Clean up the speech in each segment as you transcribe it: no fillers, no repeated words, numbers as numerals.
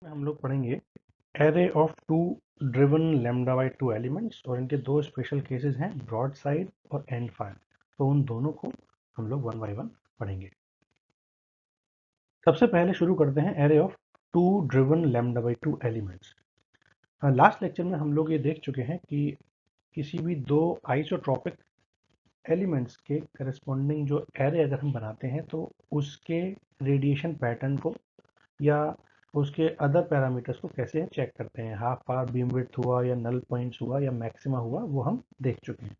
में हम लोग पढ़ेंगे array of two driven lambda by two elements और इनके दो स्पेशल केसेस हैं ब्रॉड साइड और एंड फायर। तो उन दोनों को हम लोग वन बाई वन पढ़ेंगे। सबसे पहले शुरू करते हैं array of two driven lambda by two elements. Last lecture में हम लोग ये देख चुके हैं कि किसी भी दो आइसोट्रॉपिक एलिमेंट्स के करस्पॉन्डिंग जो एरे अगर हम बनाते हैं तो उसके रेडिएशन पैटर्न को या उसके अदर पैरामीटर्स को कैसे चेक करते हैं। हाफ पावर बीम विड्थ हुआ या नल पॉइंट्स हुआ या मैक्सिमा हुआ, वो हम देख चुके हैं।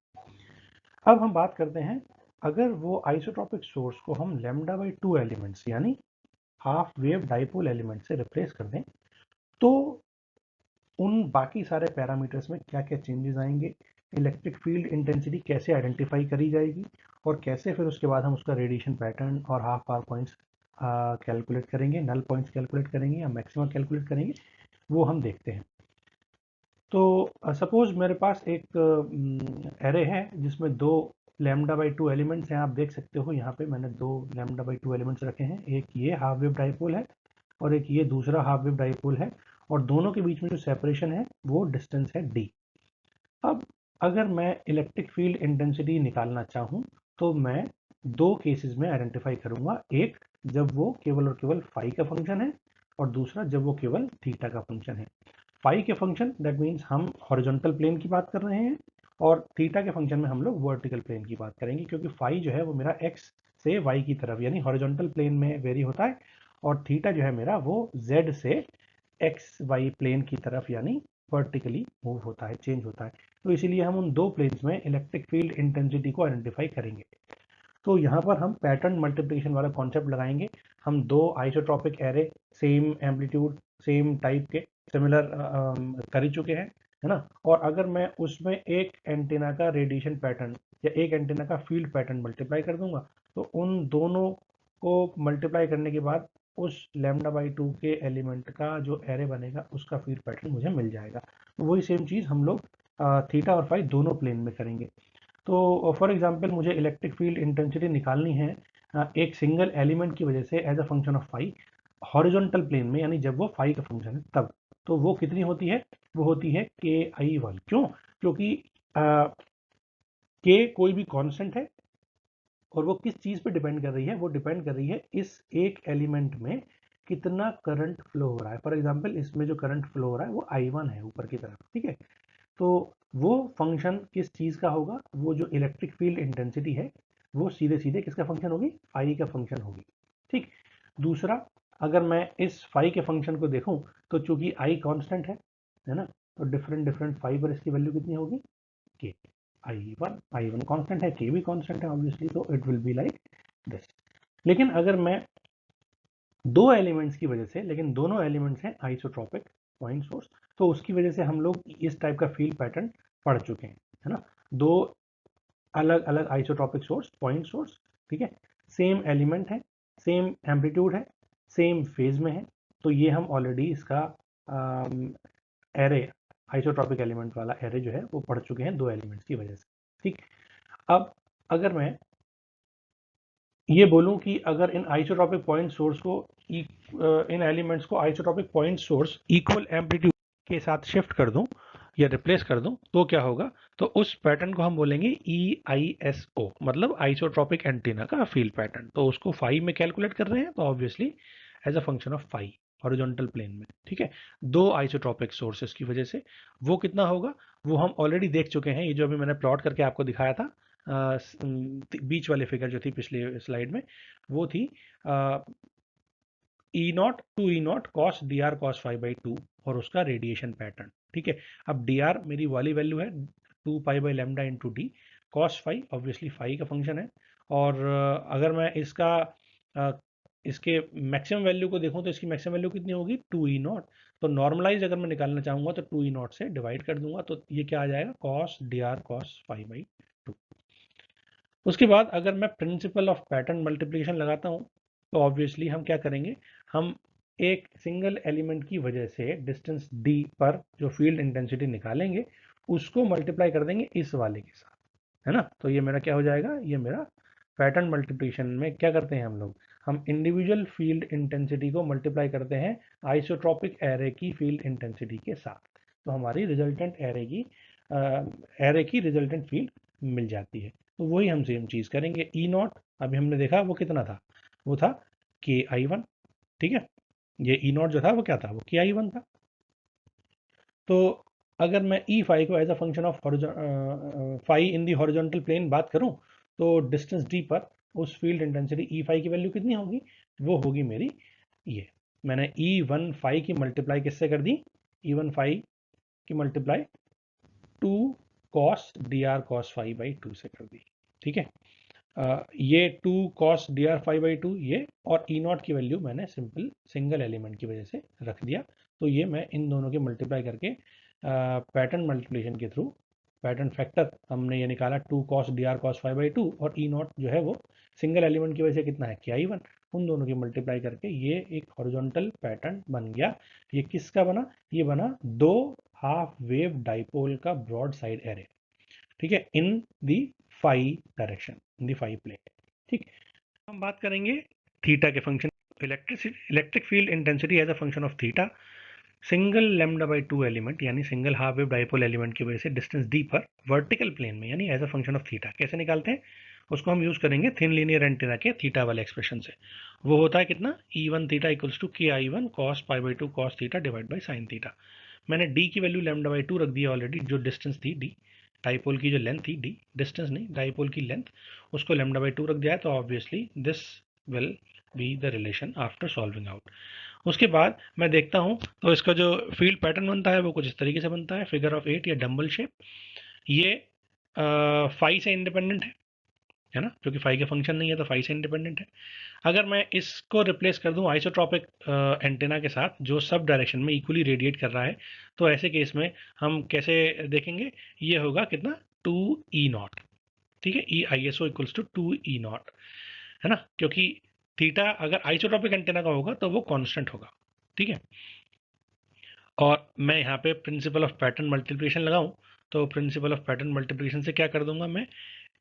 अब हम बात करते हैं, अगर वो आइसोट्रॉपिक सोर्स को हम लैम्डा बाई टू एलिमेंट्स यानी हाफ वेव डाइपोल एलिमेंट से रिप्लेस कर दें तो उन बाकी सारे पैरामीटर्स में क्या क्या चेंजेस आएंगे, इलेक्ट्रिक फील्ड इंटेंसिटी कैसे आइडेंटिफाई करी जाएगी और कैसे फिर उसके बाद हम उसका रेडिएशन पैटर्न और हाफ पावर पॉइंट्स कैलकुलेट करेंगे, नल पॉइंट्स कैलकुलेट करेंगे या मैक्सिमा कैलकुलेट करेंगे, वो हम देखते हैं। तो सपोज मेरे पास एक एरे है जिसमें दो लैम्डा बाई टू एलिमेंट्स हैं। आप देख सकते हो यहाँ पे मैंने दो लैम्डा बाई टू एलिमेंट्स रखे हैं, एक ये हाफ वेव डाइपोल है और एक ये दूसरा हाफ वेव डाइपोल है, और दोनों के बीच में जो सेपरेशन है वो डिस्टेंस है d। अब अगर मैं इलेक्ट्रिक फील्ड इंटेंसिटी निकालना चाहूँ तो मैं दो केसेस में आइडेंटिफाई करूंगा, एक जब वो केवल और केवल फाई का फंक्शन है और दूसरा जब वो केवल थीटा का फंक्शन है। फाई के फंक्शन दैट मीन्स हम हॉरिजॉन्टल प्लेन की बात कर रहे हैं और थीटा के फंक्शन में हम लोग वर्टिकल प्लेन की बात करेंगे, क्योंकि फाई जो है वो मेरा एक्स से वाई की तरफ यानी हॉरिजॉन्टल प्लेन में वेरी होता है और थीटा जो है मेरा वो जेड से एक्स वाई प्लेन की तरफ यानी वर्टिकली मूव होता है, चेंज होता है। तो इसीलिए हम उन दो प्लेन्स में इलेक्ट्रिक फील्ड इंटेंसिटी को आइडेंटिफाई करेंगे। तो यहाँ पर हम पैटर्न मल्टीप्लिकेशन वाला कॉन्सेप्ट लगाएंगे। हम दो isotropic array same amplitude same type के सिमिलर कर ही चुके हैं, है ना। और अगर मैं उसमें एक एंटीना का रेडिएशन पैटर्न या एक एंटीना का फील्ड पैटर्न मल्टीप्लाई कर दूंगा तो उन दोनों को मल्टीप्लाई करने के बाद उस लैम्डा बाई टू के एलिमेंट का जो एरे बनेगा उसका फील्ड पैटर्न मुझे मिल जाएगा। तो वही सेम चीज़ हम लोग थीटा और फाई दोनों प्लेन में करेंगे। तो फॉर एग्जांपल मुझे इलेक्ट्रिक फील्ड इंटेंसिटी निकालनी है एक सिंगल एलिमेंट की वजह से as a function of phi horizontal plane में, यानी जब वो फाई का फंक्शन है तब। तो वो कितनी होती है, वो होती है के आई वन। क्यों? क्योंकि के कोई भी कांस्टेंट है और वो किस चीज़ पे डिपेंड कर रही है, वो डिपेंड कर रही है इस एक एलिमेंट में कितना करंट फ्लो हो रहा है। फॉर एग्जाम्पल इसमें जो करंट फ्लो हो रहा है वो I1 है ऊपर की तरफ, ठीक है। तो वो फंक्शन किस चीज़ का होगा, वो जो इलेक्ट्रिक फील्ड इंटेंसिटी है वो सीधे सीधे किसका फंक्शन होगी, फाई का फंक्शन होगी, ठीक। दूसरा, अगर मैं इस फाई के फंक्शन को देखूं तो चूंकि आई कांस्टेंट है ना, तो डिफरेंट डिफरेंट फाई पर इसकी वैल्यू कितनी होगी, के। आई वन कांस्टेंट है, के भी कांस्टेंट है ऑब्वियसली, तो it will be like this. लेकिन अगर मैं दो एलिमेंट्स की वजह से, लेकिन दोनों एलिमेंट्स हैं आइसोट्रॉपिक पॉइंट सोर्स, तो उसकी वजह से हम लोग इस टाइप का फील्ड पैटर्न पढ़ चुके हैं, है ना। दो अलग अलग आइसोट्रॉपिक सोर्स, पॉइंट सोर्स, ठीक है, सेम एलिमेंट है, सेम एम्पलीट्यूड है, सेम फेज में है। तो ये हम ऑलरेडी इसका एरे, आइसोट्रॉपिक एलिमेंट वाला एरे जो है वो पढ़ चुके हैं दो एलिमेंट्स की वजह से, ठीक। अब अगर मैं ये बोलूं कि अगर इन आइसोट्रॉपिक पॉइंट सोर्स को इन एलिमेंट्स को isotropic point source equal amplitude के साथ शिफ्ट कर दूं या रिप्लेस कर दूं तो क्या होगा, तो उस पैटर्न को हम बोलेंगे EISO, मतलब आइसोट्रॉपिक एंटीना का फील्ड पैटर्न। तो उसको फाई में कैलकुलेट कर रहे हैं तो obviously as a function of phi horizontal plane में, ठीक है, दो आइसोट्रॉपिक सोर्सेस की वजह से। वो कितना होगा वो हम ऑलरेडी देख चुके हैं, ये जो अभी मैंने प्लॉट करके आपको दिखाया था बीच वाले फिगर जो थी पिछले स्लाइड में, वो थी e naught two e naught cos D R cos five by two और उसका रेडिएशन पैटर्न, ठीक है। अब डी आर मेरी वाली वैल्यू है 2 pi by lambda into D, cos five obviously five का फंक्शन है। और अगर मैं इसका इसके मैक्सिमम वैल्यू को देखूं तो इसकी मैक्सिमम वैल्यू कितनी होगी, 2 ई नॉट। तो नॉर्मलाइज अगर मैं निकालना चाहूंगा तो 2 ई नॉट से डिवाइड कर दूंगा, तो ये क्या आ जाएगा, cos D R cos five by to. उसके बाद अगर मैं प्रिंसिपल ऑफ पैटर्न मल्टीप्लिकेशन लगाता हूँ तो ऑब्वियसली हम क्या करेंगे, हम एक सिंगल एलिमेंट की वजह से डिस्टेंस d पर जो फील्ड इंटेंसिटी निकालेंगे उसको मल्टीप्लाई कर देंगे इस वाले के साथ, है ना। तो ये मेरा क्या हो जाएगा, ये मेरा पैटर्न मल्टीप्लिकेशन में क्या करते हैं हम लोग, हम इंडिविजुअल फील्ड इंटेंसिटी को मल्टीप्लाई करते हैं आइसोट्रॉपिक एरे की फील्ड इंटेंसिटी के साथ, तो हमारी रिजल्टेंट एरे की रिजल्टेंट फील्ड मिल जाती है। तो वही हम सेम चीज़ करेंगे। ई नॉट अभी हमने देखा वो कितना था, वो था के आई वन, ठीक है। ये ई नॉट जो था वो क्या था, वो के आई वन था। तो अगर मैं ई फाई को as a function of phi in the horizontal plane बात करूं, तो डिस्टेंस डी पर उस फील्ड इंटेंसिटी ई फाई की वैल्यू कितनी होगी, वो होगी मेरी ये, मैंने ई वन फाई की मल्टीप्लाई किससे कर दी, ई वन फाई की multiply 2 cos D R cos phi by 2 से कर दी, ठीक है। ये 2 cos D R phi by 2 ये, और ई नॉट की वैल्यू मैंने सिंपल सिंगल एलिमेंट की वजह से रख दिया। तो ये मैं इन दोनों के मल्टीप्लाई करके पैटर्न मल्टीप्लिकेशन के थ्रू पैटर्न फैक्टर हमने ये निकाला 2 cos D R cos phi by 2, और ई नॉट जो है वो सिंगल एलिमेंट की वजह से कितना है, के आई वन। उन दोनों की मल्टीप्लाई करके ये एक हॉरिजॉन्टल पैटर्न बन गया। ये किसका बना, ये बना दो हाफ वेव डाइपोल का ब्रॉड साइड एरे, ठीक है, in the phi direction, in the phi plane, ठीक। हम बात करेंगे थीटा के function, electric field intensity as a function of theta, single lambda by 2 element यानी single half wave dipole element की वजह से डिस्टेंस डी पर वर्टिकल प्लेन में, यानी as a function of theta कैसे निकालते हैं, उसको हम यूज करेंगे थिन लीनियर एंटीना के थीटा वाले एक्सप्रेशन से। वो होता है कितना, e one theta equals to के आई one cos pi by 2 cos theta divide by sine theta. मैंने डी की वैल्यू लैम्डा बाई 2 रख दी है ऑलरेडी, जो डिस्टेंस थी डी, डाइपोल की जो लेंथ थी डी, डिस्टेंस नहीं डाइपोल की लेंथ, उसको लैम्डा बाई 2 रख दिया है। तो obviously this will be the relation after solving out. उसके बाद मैं देखता हूँ तो इसका जो फील्ड पैटर्न बनता है वो कुछ इस तरीके से बनता है, फिगर ऑफ 8 या डम्बल शेप। ये फाई से इंडिपेंडेंट है ना, क्योंकि फाई का फंक्शन नहीं है तो फाई से इंडिपेंडेंट है। अगर मैं इसको रिप्लेस कर दूं आइसोट्रॉपिक एंटेना के साथ जो सब डायरेक्शन में इक्वली रेडिएट कर रहा है, तो ऐसे केस में हम कैसे देखेंगे, ये होगा कितना, 2 ई नॉट, ठीक है, e i s o equals to 2 e naught, है ना, क्योंकि थीटा अगर आइसोट्रॉपिक एंटेना का होगा तो वो कांस्टेंट होगा, ठीक है। और मैं यहाँ पे प्रिंसिपल ऑफ पैटर्न मल्टीप्लिकेशन लगाऊं, तो प्रिंसिपल ऑफ पैटर्न मल्टीप्लिकेशन से क्या कर दूंगा मैं,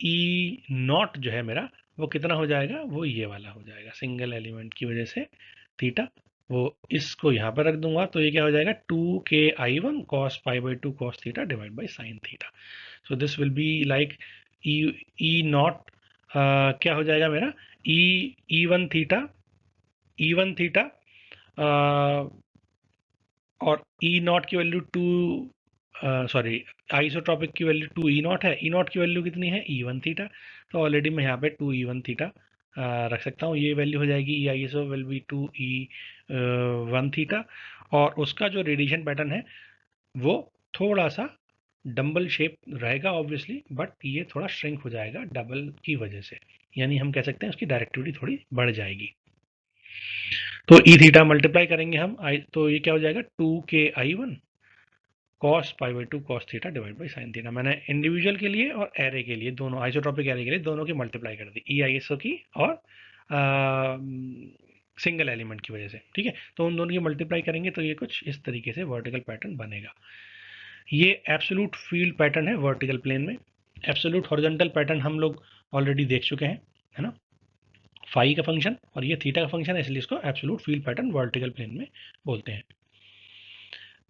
ई नॉट जो है मेरा वो कितना हो जाएगा, वो ये वाला हो जाएगा, सिंगल एलिमेंट की वजह से थीटा, वो इसको यहाँ पर रख दूंगा, तो ये क्या हो जाएगा, 2 के आई one cos pi by 2 cos theta divide by sine theta. So this will be like E not, क्या हो जाएगा मेरा, ई वन थीटा, ई वन थीटा, और ई नॉट की वैल्यू 2, सॉरी आइसोट्रॉपिक की वैल्यू 2 ई नॉट है, ई नॉट की वैल्यू कितनी है, ई वन थीटा। तो ऑलरेडी मैं यहाँ पे 2 ई वन थीटा रख सकता हूँ, ये वैल्यू हो जाएगी, e i s o will be 2 e one theta. और उसका जो रेडिएशन पैटर्न है वो थोड़ा सा डम्बल शेप रहेगा ऑब्वियसली, बट ये थोड़ा श्रिंक हो जाएगा डबल की वजह से, यानी हम कह सकते हैं उसकी डायरेक्टिविटी थोड़ी बढ़ जाएगी। तो ई थीटा मल्टीप्लाई करेंगे हम आई, तो ये क्या हो जाएगा, 2 के आई one cos pi by 2 cos theta divide by sine theta. मैंने इंडिविजुअल के लिए और एरे के लिए, दोनों आइसोट्रॉपिक एरे के लिए दोनों की मल्टीप्लाई कर दी, ई आई एस ओ की और सिंगल एलिमेंट की वजह से, ठीक है। तो उन दोनों की मल्टीप्लाई करेंगे तो ये कुछ इस तरीके से वर्टिकल पैटर्न बनेगा। ये एब्सोल्यूट फील्ड पैटर्न है वर्टिकल प्लेन में। एब्सोल्यूट हॉरिजॉन्टल पैटर्न हम लोग ऑलरेडी देख चुके हैं, है ना, फाई का फंक्शन और ये थीटा का फंक्शन है, इसलिए इसको absolute field pattern vertical plane में बोलते हैं।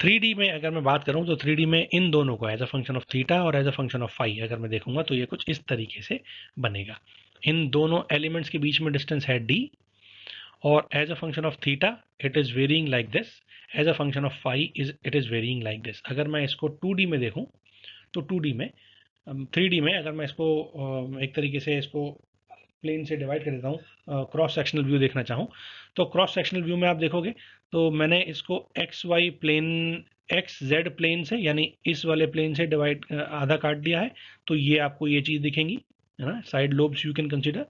3D में अगर मैं बात करूं तो 3D में इन दोनों को as a function of theta और as a function of phi अगर मैं देखूंगा तो ये कुछ इस तरीके से बनेगा। इन दोनों एलिमेंट्स के बीच में डिस्टेंस है d, और as a function of theta it is varying like this, as a function of phi it is varying like this. अगर मैं इसको 2D में देखूं तो 2D में, 3D में अगर मैं इसको एक तरीके से इसको प्लेन से डिवाइड कर देता हूँ, क्रॉस सेक्शनल व्यू देखना चाहूँ, तो क्रॉस सेक्शनल व्यू में आप देखोगे तो मैंने इसको X Y plane, X Z plane से यानी इस वाले प्लेन से डिवाइड आधा काट दिया है, तो ये आपको ये चीज़ दिखेंगी, है ना, side lobes you can consider.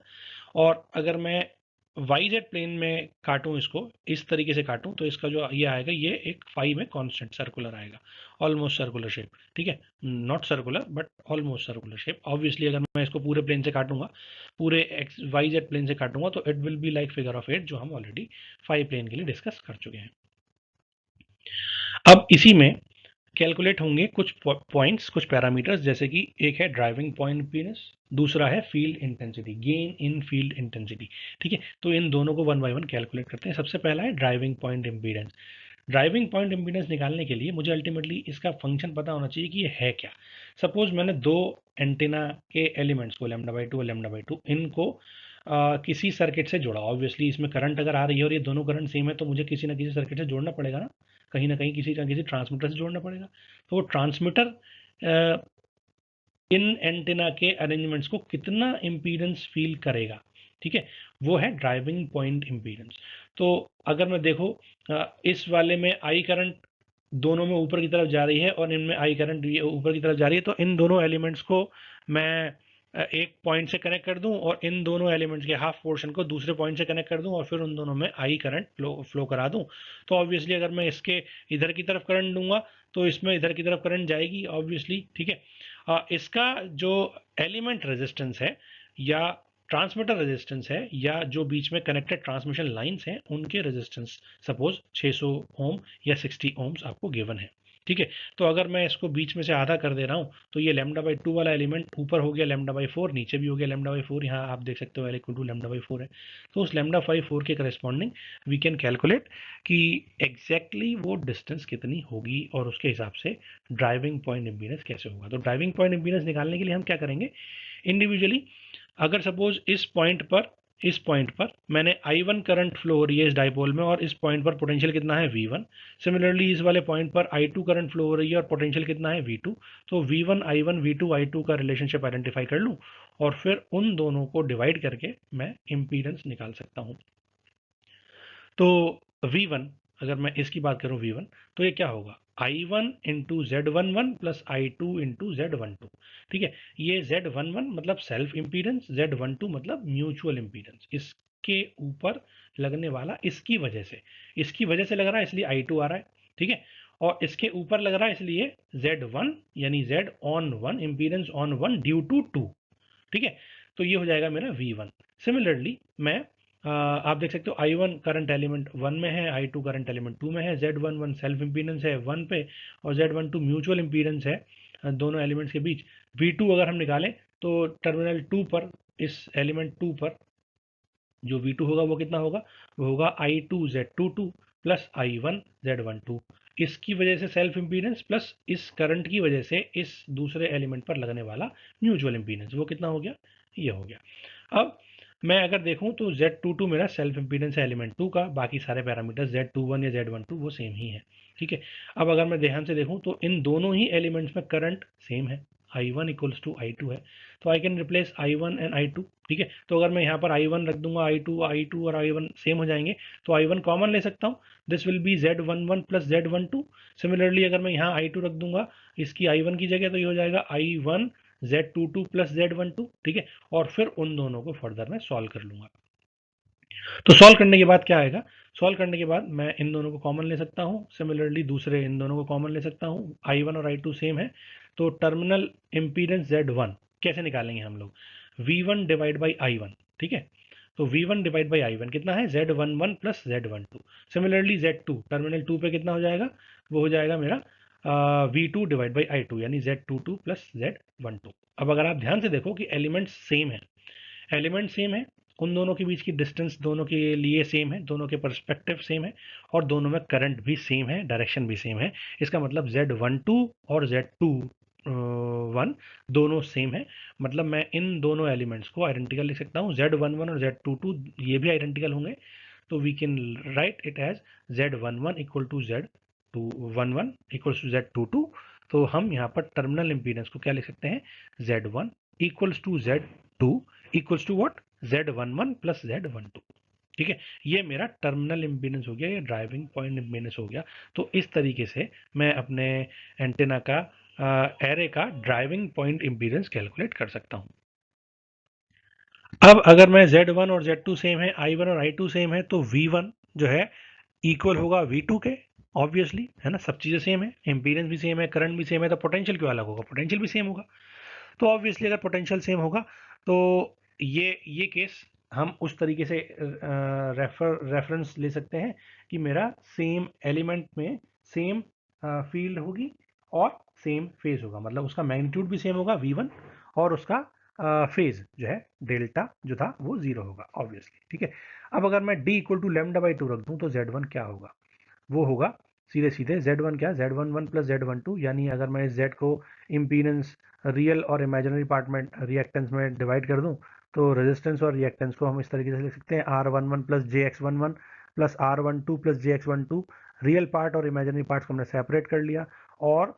और अगर मैं वाई जेड प्लेन में काटूं, इसको इस तरीके से काटूं, तो इसका जो ये आएगा ये एक फाई में कांस्टेंट सर्कुलर आएगा, ऑलमोस्ट सर्कुलर शेप, ठीक है, not circular but almost circular shape. Obviously अगर मैं इसको पूरे प्लेन से काटूंगा, पूरे एक्स वाई जेड प्लेन से काटूंगा, तो it will be like figure of 8 जो हम ऑलरेडी फाई प्लेन के लिए डिस्कस कर चुके हैं। अब इसी में कैलकुलेट होंगे कुछ पॉइंट्स, कुछ पैरामीटर्स, जैसे कि एक है ड्राइविंग पॉइंट इम्पीडेंस, दूसरा है field intensity, gain in field intensity. ठीक है, तो इन दोनों को वन बाय वन कैलकुलेट करते हैं। सबसे पहला है driving point impedance. Driving point impedance निकालने के लिए मुझे अल्टीमेटली इसका फंक्शन पता होना चाहिए कि ये है क्या। सपोज मैंने दो एंटेना के एलिमेंट्स को λ/2 और λ/2 इनको किसी सर्किट से जोड़ा। ऑब्वियसली इसमें करंट अगर आ रही है और ये दोनों करंट सेम है तो मुझे किसी ना किसी सर्किट से जोड़ना पड़ेगा ना, कहीं ना कहीं किसी ना किसी ट्रांसमीटर से जोड़ना पड़ेगा। तो वो ट्रांसमीटर इन एंटेना के अरेंजमेंट्स को कितना इम्पीडेंस फील करेगा, ठीक है, वो है ड्राइविंग पॉइंट इम्पीडेंस। तो अगर मैं देखो इस वाले में आई करंट दोनों में ऊपर की तरफ जा रही है और इनमें आई करंट ऊपर की तरफ जा रही है, तो इन दोनों एलिमेंट्स को मैं एक पॉइंट से कनेक्ट कर दूं और इन दोनों एलिमेंट्स के हाफ पोर्शन को दूसरे पॉइंट से कनेक्ट कर दूं और फिर उन दोनों में आई करंट फ्लो करा दूं। तो ऑब्वियसली अगर मैं इसके इधर की तरफ करंट दूंगा तो इसमें इधर की तरफ करंट जाएगी ऑब्वियसली। ठीक है, इसका जो एलिमेंट रेजिस्टेंस है या ट्रांसमीटर रेजिस्टेंस है या जो बीच में कनेक्टेड ट्रांसमिशन लाइंस हैं उनके रेजिस्टेंस सपोज 600 ओम या 60 ओम्स आपको गिवन है। ठीक है, तो अगर मैं इसको बीच में से आधा कर दे रहा हूं तो ये λ/2 वाला एलिमेंट ऊपर हो गया λ/4, नीचे भी हो गया λ/4। यहाँ आप देख सकते हो L = λ/4 है। तो उस λ/4 के करस्पॉन्डिंग वी कैन कैलकुलेट कि एग्जैक्टली वो डिस्टेंस कितनी होगी और उसके हिसाब से ड्राइविंग पॉइंट इम्पीडेंस कैसे होगा। तो ड्राइविंग पॉइंट इम्पीडेंस निकालने के लिए हम क्या करेंगे, इंडिविजुअली अगर सपोज इस पॉइंट पर मैंने I1 करंट फ्लो हो रही है इस डाइपोल में और इस पॉइंट पर पोटेंशियल कितना है V1। सिमिलरली इस वाले पॉइंट पर I2 करंट फ्लो हो रही है और पोटेंशियल कितना है V2। तो V1 I1 V2 I2 का रिलेशनशिप आइडेंटिफाई कर लूँ और फिर उन दोनों को डिवाइड करके मैं इम्पीडेंस निकाल सकता हूँ। तो V1 अगर मैं इसकी बात करूं V1, तो ये क्या होगा I1 into Z11 plus I2 into Z12। ठीक है, ये Z11 मतलब सेल्फ इम्पीडेंस, Z12 मतलब म्यूचुअल इम्पीडेंस, इसके ऊपर लगने वाला इसकी वजह से लग रहा है इसलिए I2 आ रहा है। ठीक है, और इसके ऊपर लग रहा है इसलिए Z1 यानी Z on 1 impedance on 1 due to 2। ठीक है, तो ये हो जाएगा मेरा V1। सिमिलरली मैं आप देख सकते हो I1 करंट एलिमेंट 1 में है, I2 करंट एलिमेंट 2 में है, Z11 सेल्फ इम्पीडेंस है 1 पे और Z12 म्यूचुअल इम्पीडेंस है दोनों एलिमेंट्स के बीच। V2 अगर हम निकालें तो टर्मिनल 2 पर, इस एलिमेंट 2 पर जो V2 होगा वो कितना होगा, वो होगा I2 Z22 plus I1 Z12। इसकी वजह से सेल्फ इम्पीडेंस प्लस इस करंट की वजह से इस दूसरे एलिमेंट पर लगने वाला म्यूचुअल इम्पीडेंस, वो कितना हो गया, ये हो गया। अब मैं अगर देखूं तो Z22 मेरा सेल्फ इम्पीडेंस है एलिमेंट 2 का, बाकी सारे पैरामीटर Z21 या Z12 वो सेम ही है। ठीक है, अब अगर मैं ध्यान से देखूं तो इन दोनों ही एलिमेंट्स में करंट सेम है, I1 इक्वल्स टू I2 है, तो I can replace I1 and I2। ठीक है, तो अगर मैं यहाँ पर I1 रख दूंगा, I2 और I1 सेम हो जाएंगे तो I1 कॉमन ले सकता हूँ, this will B Z11 plus Z12। Similarly अगर मैं यहाँ I2 रख दूंगा इसकी I1 की जगह तो ये हो जाएगा I1 Z22 प्लस Z12। ठीक है, और फिर उन दोनों को फर्दर मैं सॉल्व कर लूंगा। तो सॉल्व करने के बाद क्या आएगा, सॉल्व करने के बाद मैं इन दोनों को कॉमन ले सकता हूँ, सिमिलरली दूसरे इन दोनों को कॉमन ले सकता हूँ, I1 और I2 सेम है। तो टर्मिनल इम्पीडेंस Z1 कैसे निकालेंगे हम लोग, V1 डिवाइड बाई I1। ठीक है, तो V1 डिवाइड बाई I1 कितना है Z11 plus Z12। Similarly Z2 terminal 2 पे कितना हो जाएगा, वो हो जाएगा मेरा V2 डिवाइड बाई I2 यानी Z22 प्लस Z12। अब अगर आप ध्यान से देखो कि एलिमेंट सेम है, उन दोनों के बीच की डिस्टेंस दोनों के लिए सेम है, दोनों के पर्सपेक्टिव सेम है और दोनों में करंट भी सेम है, डायरेक्शन भी सेम है। इसका मतलब Z12 और Z21 दोनों सेम है, मतलब मैं इन दोनों एलिमेंट्स को आइडेंटिकल लिख सकता हूँ, Z11 और Z22 ये भी आइडेंटिकल होंगे। तो we can write it as Z11 equal to Z11 equal to Z22। तो हम यहाँ पर टर्मिनल इम्पीडेंस को क्या लिख सकते हैं, Z1 equals to Z2 equals to what, Z11 plus Z12। ठीक है, ये मेरा टर्मिनल इम्पीडेंस हो गया, ये ड्राइविंग पॉइंट इम्पीडेंस हो गया। तो इस तरीके से मैं अपने एंटेना का एरे का ड्राइविंग पॉइंट इम्पीडेंस कैलकुलेट कर सकता हूँ। अब अगर मैं Z1 और Z2 सेम है, I1 और I2 सेम है, तो V1 जो है इक्वल होगा V2 के, ऑब्वियसली है ना, सब चीज़ें सेम है, इम्पीडेंस भी सेम है, करंट भी सेम है, तो पोटेंशियल क्यों अलग होगा, पोटेंशियल भी सेम होगा। तो ऑब्वियसली अगर पोटेंशियल सेम होगा तो ये केस हम उस तरीके से रेफरेंस ले सकते हैं कि मेरा सेम एलिमेंट में सेम फील्ड होगी और सेम फेज होगा, मतलब उसका मैग्नीट्यूड भी सेम होगा v1 और उसका फेज जो है डेल्टा जो था वो 0 होगा ऑब्वियसली। ठीक है, अब अगर मैं d equal to lambda by 2 रख दूं तो z1 क्या होगा, वो होगा सीधे सीधे z1 क्या, z11 प्लस z12, यानी अगर मैं इस z को इम्पीडेंस रियल और इमेजिनरी पार्ट में रिएक्टेंस में डिवाइड कर दूं तो रेजिस्टेंस और रिएक्टेंस को हम इस तरीके से लिख सकते हैं R11 plus jx11 plus R12 plus jx12। Real part और इमेजिनरी पार्ट्स को हमने सेपरेट कर लिया और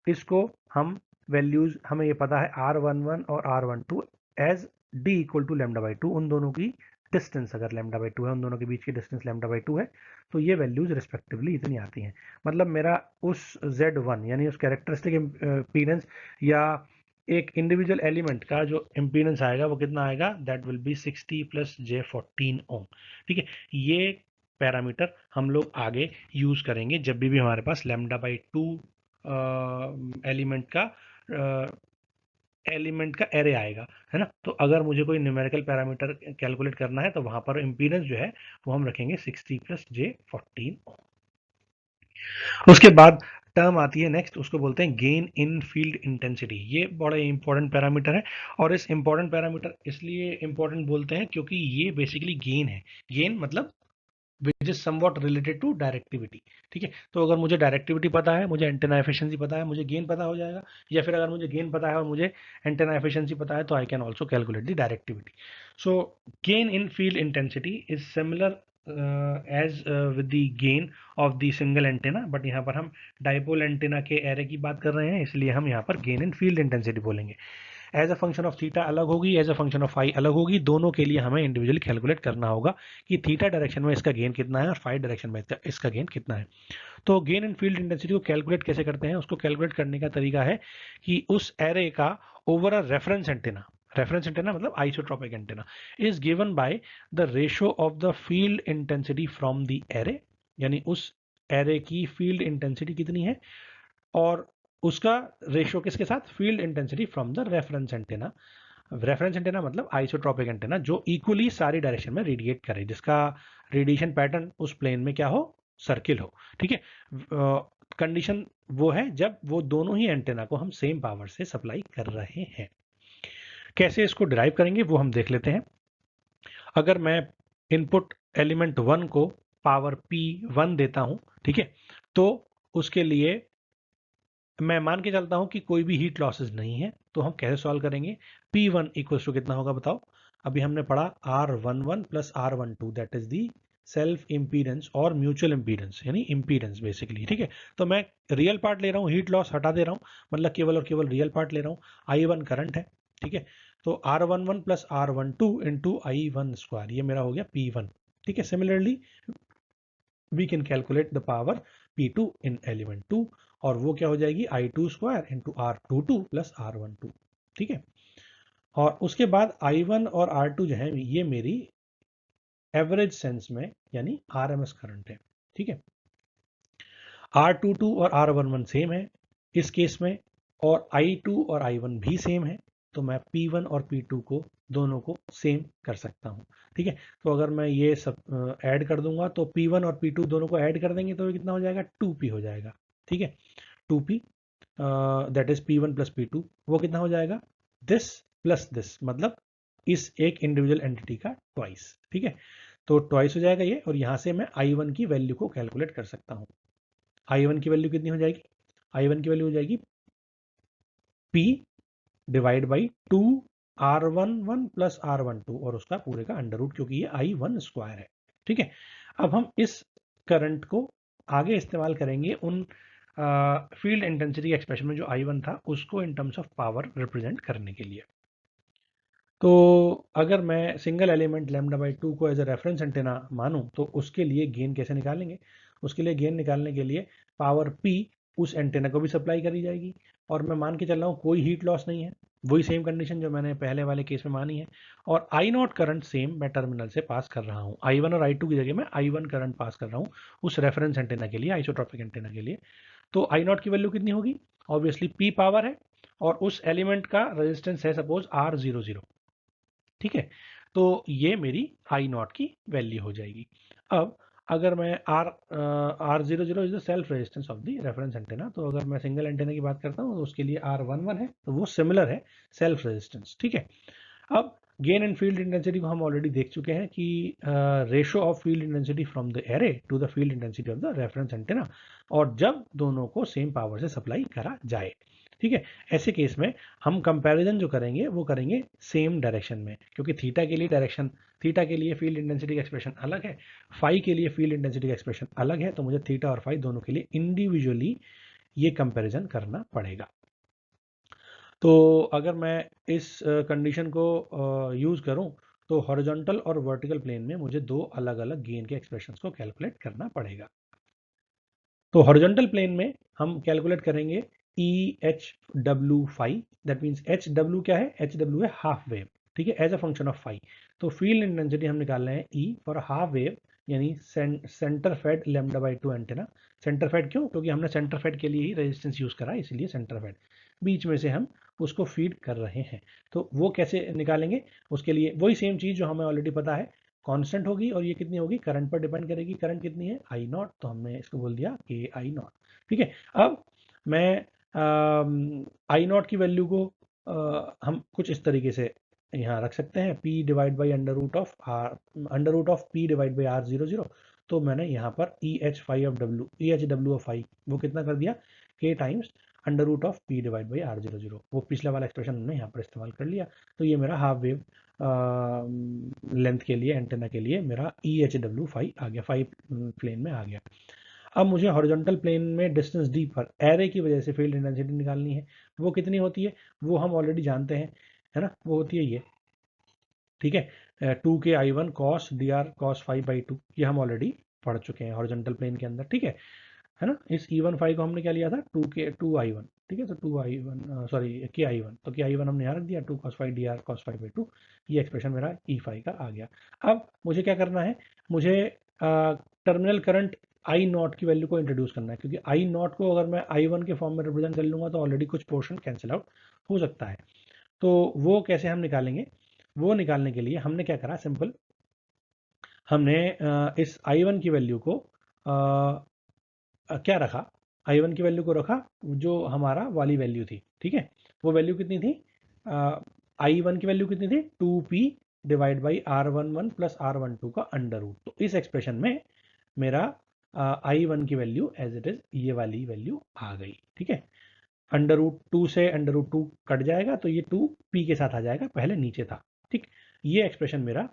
इसको हम वैल्यूज हमें ये पता है R11 और R12 as d equal to lambda by 2, उन दोनों की डिस्टेंस अगर लैम्डा बाई 2 है, उन दोनों के बीच की डिस्टेंस लैम्डा बाई 2 है, तो ये वैल्यूज रिस्पेक्टिवली इतनी आती हैं। मतलब मेरा उस Z1 यानी उस कैरेक्टरिस्टिक इम्पीडेंस या एक इंडिविजुअल एलिमेंट का जो इम्पीडेंस आएगा वो कितना आएगा, that will B 60 plus j14 ओम। ठीक है, ये पैरामीटर हम लोग आगे यूज करेंगे जब भी हमारे पास लैम्डा बाई 2 एलिमेंट का एरे आएगा, है ना। तो अगर मुझे कोई न्यूमेरिकल पैरामीटर कैलकुलेट करना है तो वहां पर इम्पीडेंस जो है वो हम रखेंगे 60 प्लस j14। उसके बाद टर्म आती है नेक्स्ट, उसको बोलते हैं गेन इन फील्ड इंटेंसिटी। ये बड़ा इंपॉर्टेंट पैरामीटर है और इस इंपॉर्टेंट पैरामीटर इसलिए इंपॉर्टेंट बोलते हैं क्योंकि ये बेसिकली गेन है। गेन मतलब which is somewhat related to directivity. ठीक है, तो अगर मुझे डायरेक्टिविटी पता है, मुझे एंटेना एफिशिएंसी पता है, मुझे गेन पता हो जाएगा, या फिर अगर मुझे गेन पता है और मुझे एंटेना एफिशिएंसी पता है तो I can also calculate the directivity. So gain in field intensity is similar as with the gain of the single antenna, but यहाँ पर हम डाइपोल एंटेना के एरे की बात कर रहे हैं इसलिए हम यहाँ पर गेन इन फील्ड इंटेंसिटी बोलेंगे। As a function of theta अलग होगी, as a function of phi अलग होगी, दोनों के लिए हमें इंडिविजुअली कैलकुलेट करना होगा कि थीटा डायरेक्शन में इसका गेन कितना है और फाई डायरेक्शन में इसका गेन कितना है। तो गेन इन फील्ड इंटेंसिटी को कैलकुलेट कैसे करते हैं, उसको कैलकुलेट करने का तरीका है कि उस एरे का ओवर अ रेफरेंस एंटेना मतलब isotropic antenna is given by the ratio of the field intensity from the array, यानी उस एरे की फील्ड इंटेंसिटी कितनी है और उसका रेशियो किसके साथ, field intensity from the reference antenna. Reference antenna मतलब आइसोट्रोपिक एंटेना जो इक्वली सारी डायरेक्शन में रेडिएट करे, जिसका रेडिएशन पैटर्न उस प्लेन में क्या हो, सर्किल हो। ठीक है, कंडीशन वो है जब वो दोनों ही एंटेना को हम सेम पावर से सप्लाई कर रहे हैं। कैसे इसको डिराइव करेंगे वो हम देख लेते हैं। अगर मैं इनपुट एलिमेंट 1 को पावर P1 देता हूं, ठीक है, तो उसके लिए मैं मान के चलता हूं कि कोई भी हीट लॉसेस नहीं है, तो हम कैसे सॉल्व करेंगे। P1 इक्वल टू कितना होगा बताओ, अभी हमने पढ़ा R11 plus R12 that is the self impedance और म्यूचुअल इंपीडेंस यानी इंपीडेंस बेसिकली। ठीक है, तो मैं रियल पार्ट ले रहा हूँ, हीट लॉस हटा दे रहा हूँ, मतलब केवल और केवल रियल पार्ट ले रहा हूँ। I1 करंट है, ठीक है, तो R11 plus R12 into I1 square, ये मेरा हो गया P1। ठीक है, similarly we can calculate the power P2 in element 2 और वो क्या हो जाएगी I2 square into R22 plus R12। ठीक है, और उसके बाद I1 और R2 जो है ये मेरी एवरेज सेंस में यानी RMS करंट है। ठीक है, R22 और R11 सेम है इस केस में और I2 और I1 भी सेम है, तो मैं P1 और P2 को दोनों को सेम कर सकता हूं। ठीक है, तो अगर मैं ये सब ऐड कर दूंगा तो P1 और P2 दोनों को ऐड कर देंगे तो ये कितना हो जाएगा, 2P हो जाएगा। ठीक है, 2P that is P1 plus P2, वो कितना हो जाएगा, दिस प्लस दिस, मतलब इस एक इंडिविजुअल एंटिटी का ट्वाइस। ठीक है, तो ट्वाइस हो जाएगा ये, और यहां से मैं I1 की वैल्यू को कैलकुलेट कर सकता हूं। I1 की वैल्यू कितनी हो जाएगी, I1 की वैल्यू हो जाएगी P divide by 2 R11 plus R12 और उसका पूरे का अंडर रूट, क्योंकि ये I1 स्क्वायर है। ठीक है, अब हम इस करंट को आगे इस्तेमाल करेंगे उन फील्ड इंटेंसिटी एक्सप्रेशन में जो I1 था उसको in terms of power represent करने के लिए। तो अगर मैं सिंगल एलिमेंट लैम्डा बाई 2 को एज अ रेफरेंस एंटेना मानूं तो उसके लिए गेन कैसे निकालेंगे, उसके लिए गेन निकालने के लिए पावर P उस एंटेना को भी सप्लाई करी जाएगी और मैं मान के चल रहा हूँ कोई हीट लॉस नहीं है, वही सेम कंडीशन जो मैंने पहले वाले केस में मानी है, और आई नॉट करंट सेम मैं टर्मिनल से पास कर रहा हूँ। I1 और I2 की जगह मैं I1 करंट पास कर रहा हूँ उस रेफरेंस एंटेना के लिए, आइसोट्रोपिक एंटेना के लिए। तो I नॉट की वैल्यू कितनी होगी, ऑब्वियसली P पावर है और उस एलिमेंट का रेजिस्टेंस है सपोज R00। ठीक है, तो ये मेरी I नॉट की वैल्यू हो जाएगी। अब अगर मैं R00 is the self resistance of the reference antenna, तो अगर मैं सिंगल एंटेना की बात करता हूँ तो उसके लिए R11 है, तो वो सिमिलर है सेल्फ रेजिस्टेंस। ठीक है, अब गेन एंड फील्ड इंटेंसिटी को हम ऑलरेडी देख चुके हैं कि ratio of field intensity from the array to the field intensity of the reference antenna, और जब दोनों को सेम पावर से सप्लाई करा जाए। ठीक है, ऐसे केस में हम कंपैरिजन जो करेंगे वो करेंगे सेम डायरेक्शन में, क्योंकि थीटा के लिए डायरेक्शन, थीटा के लिए फील्ड इंटेंसिटी का एक्सप्रेशन अलग है, फाई के लिए फील्ड इंटेंसिटी का एक्सप्रेशन अलग है, तो मुझे थीटा और फाई दोनों के लिए इंडिविजुअली ये कंपैरिजन करना पड़ेगा। तो अगर मैं इस कंडीशन को यूज़ करूं तो हॉरिजॉन्टल और वर्टिकल प्लेन में मुझे दो अलग अलग गेन के एक्सप्रेशंस को कैलकुलेट करना पड़ेगा। तो हॉरिजॉन्टल प्लेन में हम कैलकुलेट करेंगे E H W phi, that means H W क्या है, एच डब्ल्यू है हाफ वेव। ठीक है, as a function of phi. तो फील्ड इंटेंसिटी हम निकाल रहे हैं ई फॉर हाफ वेव, यानी centre fed lambda by 2 antenna. Centre fed क्यों? क्योंकि हमने सेंटर फेड के लिए ही रेजिस्टेंस यूज करा, इसलिए सेंटर फेड बीच में से हम उसको फीड कर रहे हैं। तो वो कैसे निकालेंगे? उसके लिए वही सेम चीज जो हमें ऑलरेडी पता है, कांस्टेंट होगी, और ये कितनी होगी, करंट पर डिपेंड करेगी। करंट कितनी है, आई नॉट, तो हमने इसको बोल दिया के आई नॉट। ठीक है, अब मैं आई नॉट की वैल्यू को हम कुछ इस तरीके से यहाँ रख सकते हैं, p divide by under root of p divide by R00। तो मैंने यहाँ पर E H W of phi वो कितना कर दिया, k times under root of p divide by R00, वो पिछला वाला एक्सप्रेशन हमने यहाँ पर इस्तेमाल कर लिया। तो ये मेरा हाफ वेव लेंथ के लिए, एंटेना के लिए मेरा ई एच डब्ल्यू फाई आ गया, फाई प्लेन में आ गया। अब मुझे हॉरिजॉन्टल प्लेन में डिस्टेंस डी पर एरे की वजह से फील्ड इंटेंसिटी निकालनी है। वो कितनी होती है वो हम ऑलरेडी जानते हैं, है ना, वो होती है ये। ठीक है, 2k_I1 cos dr cos phi by 2, ये हम ऑलरेडी पढ़ चुके हैं हॉरिजॉन्टल प्लेन के अंदर। ठीक है ना, इस E1 फाई को हमने क्या लिया था, 2I1। ठीक है, तो 2I1 सॉरी k_I1, तो k_I1 हमने यहाँ रख दिया, 2 cos phi dr cos phi by 2। ये एक्सप्रेशन मेरा ई फाई का आ गया। अब मुझे क्या करना है, मुझे टर्मिनल करंट आई नॉट की वैल्यू को इंट्रोड्यूस करना है, क्योंकि आई नॉट को अगर मैं I1 के फॉर्म में रिप्रेजेंट कर लूंगा तो ऑलरेडी कुछ पोर्शन कैंसिल आउट हो सकता है। तो वो कैसे हम निकालेंगे, वो निकालने के लिए हमने क्या करा, सिंपल, हमने इस I1 की वैल्यू को क्या रखा, I1 की वैल्यू को रखा जो हमारा वाली वैल्यू थी। ठीक है, वो वैल्यू कितनी थी, I1 की वैल्यू कितनी थी, 2p divide by R11 plus R12 का अंडर रूट। तो इस एक्सप्रेशन में मेरा I1 की वैल्यू एज इट इज ये वाली वैल्यू आ गई। ठीक है, अंडर रूट 2 से अंडर रूट 2 कट जाएगा, तो ये 2 p के साथ आ जाएगा, पहले नीचे था। ठीक, ये एक्सप्रेशन मेरा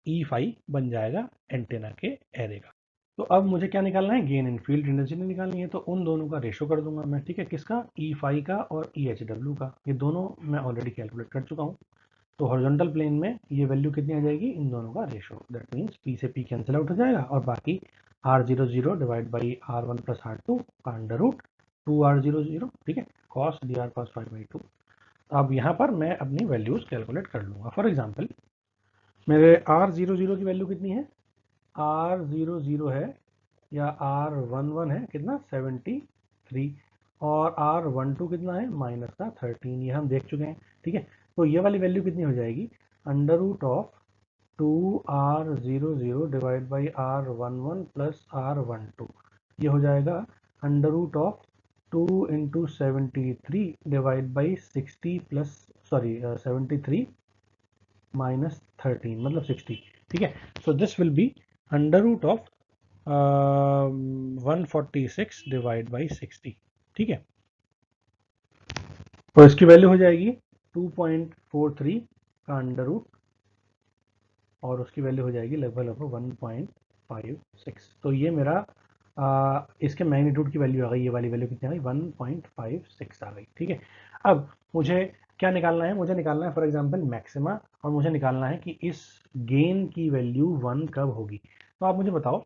ई फाई बन जाएगा एंटेना के एरे का। तो अब मुझे क्या निकालना है, गेन इन फील्ड इंटेंसिटी निकालनी है, तो उन दोनों का रेशो कर दूंगा मैं। ठीक है, किसका, ई फाई का और ई एच डब्ल्यू का, ये दोनों मैं ऑलरेडी कैलकुलेट कर चुका हूँ। तो हॉरिजॉन्टल प्लेन में ये वैल्यू कितनी आ जाएगी, इन दोनों का रेशो, दैट मीन्स पी से पी कैंसिल आउट हो जाएगा, और बाकी R00 divide by R1 plus R2 का अंडर रूट 2R00। ठीक है, cos D R cos five by 2। अब यहाँ पर मैं अपनी वैल्यूज कैलकुलेट कर लूँगा। फॉर एग्जाम्पल मेरे R00 की वैल्यू कितनी है, R00 है या R11 है कितना, 73, और R12 कितना है, माइनस का 13, ये हम देख चुके हैं। ठीक है, तो ये वाली वैल्यू कितनी हो जाएगी, under root of 2R00 divide by R11 plus R12, ये हो जाएगा under root of 2 into 73 divide by 60 plus sorry 73 minus 13 मतलब 60। ठीक है, so this will be under root of 146 divide by 60। ठीक है, तो इसकी वैल्यू हो जाएगी 2.43 का अंडर रूट, और उसकी वैल्यू हो जाएगी लगभग लगभग 1.56। तो ये मेरा इसके मैग्नीट्यूड की वैल्यू आ गई, ये वाली वैल्यू कितनी आ गई, 1.56 आ गई। ठीक है, अब मुझे क्या निकालना है, मुझे निकालना है फॉर एग्जांपल मैक्सिमा, और मुझे निकालना है कि इस गेन की वैल्यू 1 कब होगी। तो आप मुझे बताओ,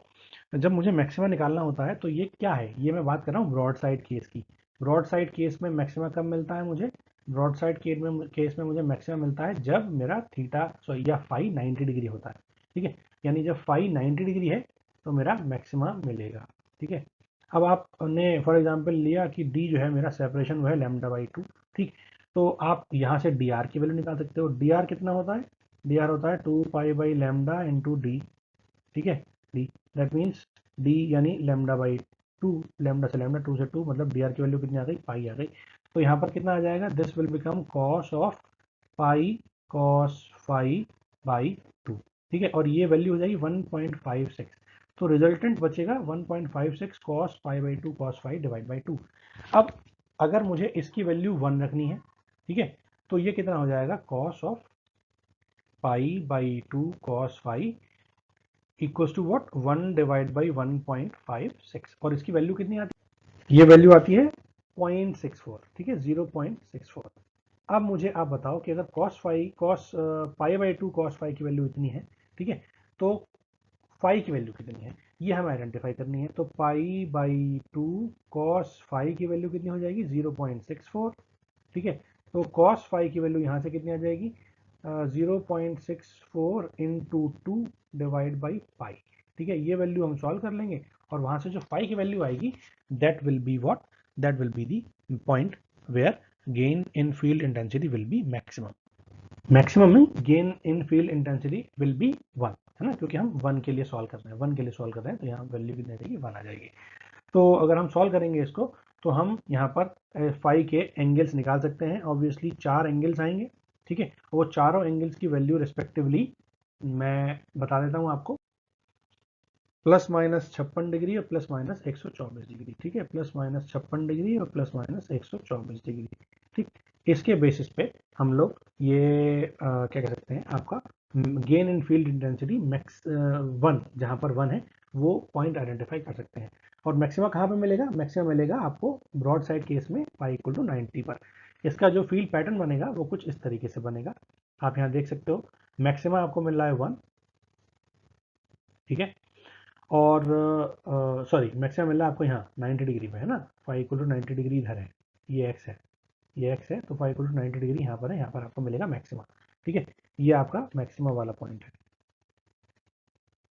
जब मुझे मैक्सिमा निकालना होता है तो ये क्या है, ये मैं बात कर रहा हूँ ब्रॉड साइड केस की। ब्रॉड साइड केस में मैक्सिमा कब मिलता है मुझे, ब्रॉड साइड केस में मुझे मैक्सिमा मिलता है जब मेरा थीटा सॉरी या फाई 90 डिग्री होता है। ठीक है, यानी जब फाई 90 डिग्री है तो मेरा मैक्सिमा मिलेगा। ठीक है, अब आपने फॉर एग्जांपल लिया कि डी जो है मेरा सेपरेशन वो है लैम्डा बाई 2। ठीक, तो आप यहाँ से डी आर की वैल्यू निकाल सकते हो। डी आर कितना होता है, डी आर होता है 2 pi by lambda into D. ठीक है, डी, दैट मीन्स डी यानी लैम्डा बाई टू, लैम्डा से लैम्डा, टू से टू, मतलब डी आर की वैल्यू कितनी आ गई, पाई आ गई। तो यहाँ पर कितना आ जाएगा, this will become cos of pi cos phi by two, ठीक है, और ये वैल्यू हो जाएगी 1.56। तो रिजल्टेंट बचेगा 1.56 cos pi by two cos phi divide by two. अब अगर मुझे इसकी वैल्यू 1 रखनी है, ठीक है, तो ये कितना हो जाएगा, cos of pi by two cos phi equals to what, 1 divide by 1.56, और इसकी वैल्यू कितनी आती है, ये वैल्यू आती है 0.64, ठीक है, 0.64। अब मुझे आप बताओ कि अगर cos pi by two cos phi की वैल्यू इतनी है, ठीक है, तो फाई की वैल्यू कितनी है ये हमें आइडेंटिफाई करनी है। तो pi by two cos phi की वैल्यू कितनी हो जाएगी, 0.64, ठीक है। तो कॉस फाई की वैल्यू यहाँ से कितनी आ जाएगी, 0.64 into two divide by pi, ठीक है, ये वैल्यू हम सॉल्व कर लेंगे, और वहाँ से जो फाई की वैल्यू आएगी that will be what, that will be the point where gain in field intensity will be maximum. Maximum में gain in field intensity will be 1, है ना, क्योंकि हम 1 के लिए सॉल्व कर रहे हैं, 1 के लिए सॉल्व कर रहे हैं, तो यहाँ वैल्यू कितनी आ जाएगी, 1 आ जाएगी। तो अगर हम सॉल्व करेंगे इसको, तो हम यहाँ पर फाई के एंगल्स निकाल सकते हैं, ऑब्वियसली 4 एंगल्स आएंगे, ठीक है, वो चारों एंगल्स की वैल्यू रिस्पेक्टिवली मैं बता देता हूँ आपको, +-56 डिग्री और +-124 डिग्री, ठीक है, +-56 डिग्री और +-124 डिग्री, ठीक। इसके बेसिस पे हम लोग ये क्या कह सकते हैं, आपका gain in field intensity max 1, जहाँ पर 1 है वो पॉइंट आइडेंटिफाई कर सकते हैं। और मैक्सिमा कहाँ पे मिलेगा, मैक्सिमा मिलेगा आपको ब्रॉड साइड केस में पाई इक्वल टू 90 पर। इसका जो फील्ड पैटर्न बनेगा वो कुछ इस तरीके से बनेगा, आप यहाँ देख सकते हो, मैक्सिमा आपको मिल रहा है 1, ठीक है, और सॉरी मैक्सिमम मिल रहा है आपको यहाँ 90 डिग्री पे, है ना, फाई इक्वल टू 90 डिग्री इधर है, ये एक्स है, ये एक्स है, तो फाई इक्वल टू 90 डिग्री यहाँ पर है, यहाँ पर आपको मिलेगा मैक्सिमा, ठीक है, ये आपका मैक्सिमा वाला पॉइंट है,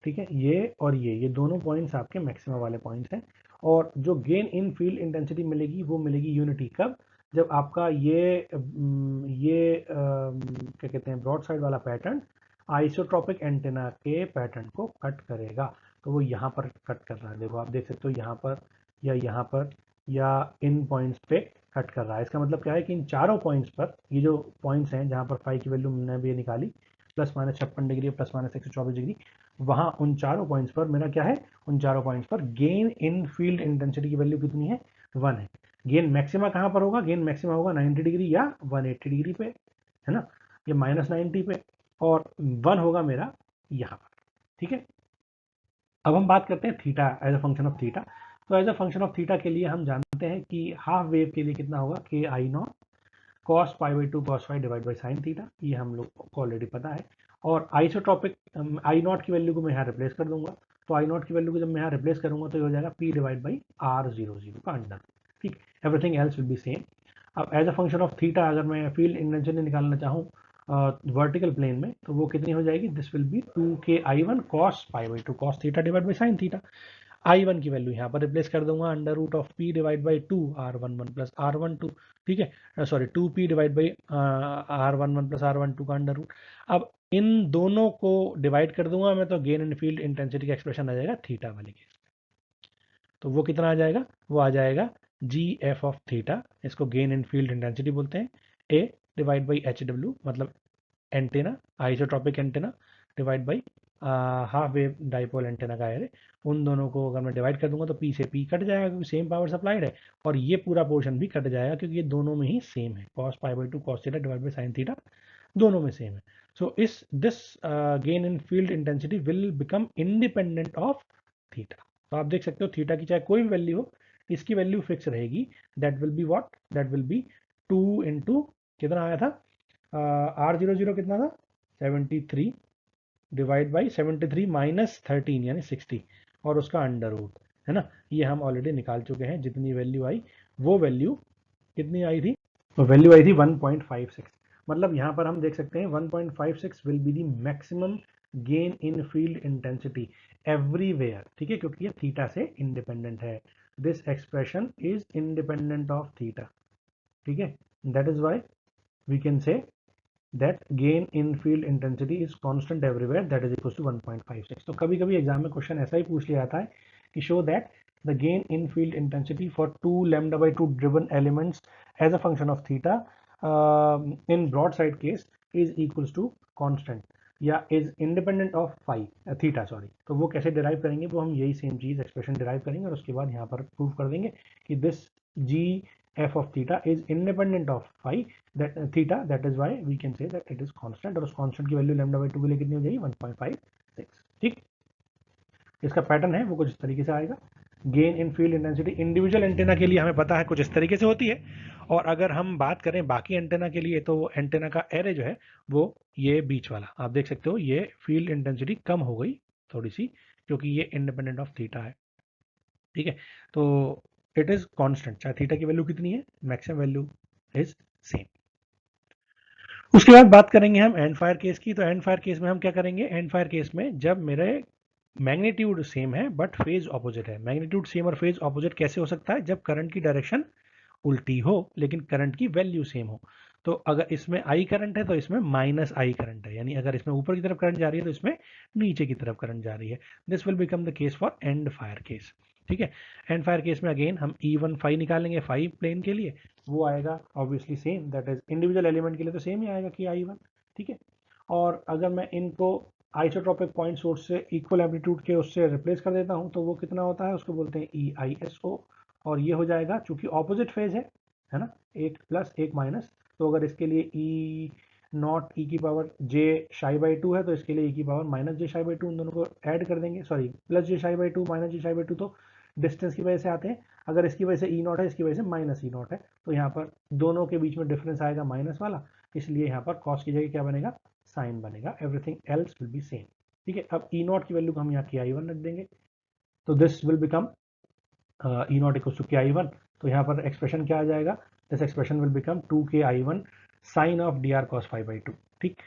ठीक है, ये और ये दोनों पॉइंट्स आपके मैक्सिमा वाले पॉइंट्स हैं। और जो गेन इन फील्ड इंटेंसिटी मिलेगी वो मिलेगी यूनिटी कब, जब आपका क्या कहते हैं, ब्रॉड साइड वाला पैटर्न आइसोट्रॉपिक एंटेना के पैटर्न को कट करेगा। तो वो यहाँ पर कट कर रहा है, देखो आप देख सकते हो, यहाँ पर या यहाँ पर या इन पॉइंट्स पे कट कर रहा है। इसका मतलब क्या है कि इन चारों पॉइंट्स पर, ये जो पॉइंट्स हैं जहाँ पर फाई की वैल्यू मैंने भी निकाली, +-56 डिग्री +-124 डिग्री, वहाँ उन चारों पॉइंट्स पर मेरा क्या है, उन चारों पॉइंट्स पर गेन इन फील्ड इंटेंसिटी की वैल्यू कितनी है, 1 है। गेन मैक्सिमा कहाँ पर होगा, गेन मैक्सिमा होगा 90 डिग्री या 180 डिग्री पे, है ना, ये -90 पे, और 1 होगा मेरा यहाँ पर, ठीक है। अब हम बात करते हैं theta as a function of theta. तो as a function of theta के लिए हम जानते हैं कि हाफ वेव के लिए कितना होगा, k i naught cos pi by two cos phi divide by sine theta, ये हम लोग को ऑलरेडी पता है। और आइसोट्रॉपिक आई नॉट की वैल्यू को मैं यहाँ रिप्लेस कर दूंगा, तो आई नॉट की वैल्यू को जब मैं यहाँ रिप्लेस करूंगा तो ये हो जाएगा पी डिवाइड बाई r00 का अंडर, ठीक, everything else will be same. अब as a function of theta अगर मैं फील्ड इंटेंसिटी निकालना चाहूँ वर्टिकल प्लेन में, तो वो कितनी हो जाएगी, this will B 2k_I1 cos pi by two cos theta divide by sine theta. I1 की वैल्यू यहाँ पर रिप्लेस कर दूंगा √p divide by 2r11 plus r12, ठीक है, sorry 2p divide by r11 plus r12 का अंडर रूट। अब इन दोनों को डिवाइड कर दूंगा मैं, तो गेन इन फील्ड इंटेंसिटी का एक्सप्रेशन आ जाएगा थीटा वाले केस में। तो वो कितना आ जाएगा, वो आ जाएगा GF ऑफ थीटा, इसको गेन इन फील्ड इंटेंसिटी बोलते हैं, A डिवाइड बाई HW, मतलब antenna, isotropic antenna divide by half wave dipole antenna का एरे। उन दोनों को अगर मैं डिवाइड कर दूंगा तो P से P कट जाएगा क्योंकि सेम पावर सप्लाइड है, और ये पूरा पोर्शन भी कट जाएगा क्योंकि ये दोनों में ही सेम है, cos pi by to cos theta divide by sine theta दोनों में सेम है। सो इस this gain in field intensity will become independent of theta. तो आप देख सकते हो थीटा की चाहे कोई भी वैल्यू हो, इसकी वैल्यू फिक्स रहेगी, that will be what, that will be 2 into कितना आया था, r00 कितना था 73 डिवाइड बाई 73 माइनस 13 यानी 60, और उसका अंडर रूट, है ना, ये हम ऑलरेडी निकाल चुके हैं, जितनी वैल्यू आई वो वैल्यू कितनी आई थी, तो वैल्यू आई थी 1.56। मतलब यहाँ पर हम देख सकते हैं 1.56 will be the maximum gain in field intensity everywhere, ठीक है, क्योंकि ये थीटा से इंडिपेंडेंट है, this expression is independent of theta, ठीक है, that is why we can say that gain in field intensity is constant everywhere, that is equals to 1.56. तो कभी कभी एग्जाम में क्वेश्चन ऐसा ही पूछ लिया जाता है कि show that the gain in field intensity for 2 lambda by 2 driven elements as a function of theta in broadside case is equals to constant या is independent of phi theta sorry. तो वो कैसे डिराइव करेंगे, वो हम यही same चीज expression derive करेंगे और उसके बाद यहाँ पर प्रूव कर देंगे कि this g f of theta is independent of phi that theta, that is why we can say that it is constant और उस constant की वैल्यू लैम्डा बाई 2 के लिए कितनी हो जाएगी 1.56। ठीक, इसका पैटर्न है वो कुछ इस तरीके से आएगा। Gain in field intensity individual antenna के लिए हमें पता है कुछ इस तरीके से होती है, और अगर हम बात करें बाकी एंटेना के लिए तो एंटेना का एरे जो है वो ये बीच वाला आप देख सकते हो, ये फील्ड इंटेंसिटी कम हो गई थोड़ी सी क्योंकि ये इंडिपेंडेंट ऑफ थीटा है। ठीक है, तो इट इज कांस्टेंट, चाहे थीटा की वैल्यू कितनी है, मैक्सिमम वैल्यू इज सेम। उसके बाद बात करेंगे हम एंड फायर केस की। तो एंड फायर केस में हम क्या करेंगे, एंड फायर केस में जब मेरे मैग्नीट्यूड सेम है बट फेज ऑपोजिट है। मैग्नीट्यूड सेम और फेज ऑपोजिट कैसे हो सकता है, जब करंट की डायरेक्शन उल्टी हो लेकिन करंट की वैल्यू सेम हो। तो अगर इसमें आई करंट है तो इसमें माइनस आई करंट है, यानी अगर इसमें ऊपर की तरफ करंट जा रही है तो इसमें नीचे की तरफ करंट जा रही है। This will become the case for and fire case. ठीक है, एंड फायर केस में अगेन हम E1 फाई निकालेंगे, फाई प्लेन के लिए वो आएगा obviously same, that is individual element के लिए तो सेम ही आएगा कि I1। ठीक है, और अगर मैं इनको आइसोट्रोपिक पॉइंट सोर्स से इक्वल एम्पलीट्यूड के उससे रिप्लेस कर देता हूं तो वो कितना होता है, उसको बोलते हैं EISO, और ये हो जाएगा चूंकि ऑपोजिट फेज है ना, एक प्लस एक माइनस। तो अगर इसके लिए ई नॉट ई की पावर जे शाई बाई 2 है तो इसके लिए ई की पावर माइनस जे शाई बाई 2, उन दोनों को ऐड कर देंगे, सॉरी प्लस जे शाई बाई 2 माइनस जे शाई बाई 2 तो डिस्टेंस की वजह से आते हैं। अगर इसकी वजह से ई नॉट है, इसकी वजह से माइनस ई नॉट है, तो यहाँ पर दोनों के बीच में डिफरेंस आएगा माइनस वाला, इसलिए यहाँ पर कॉस की जगह क्या बनेगा, साइन बनेगा, everything else will be same. ठीक है, अब ई नॉट की वैल्यू को हम यहाँ की आई1 रख देंगे, तो this will become E not equal to के आई वन। तो यहाँ पर एक्सप्रेशन क्या आ जाएगा, this expression will become 2k_I1 sine of D are cos five by two. ठीक,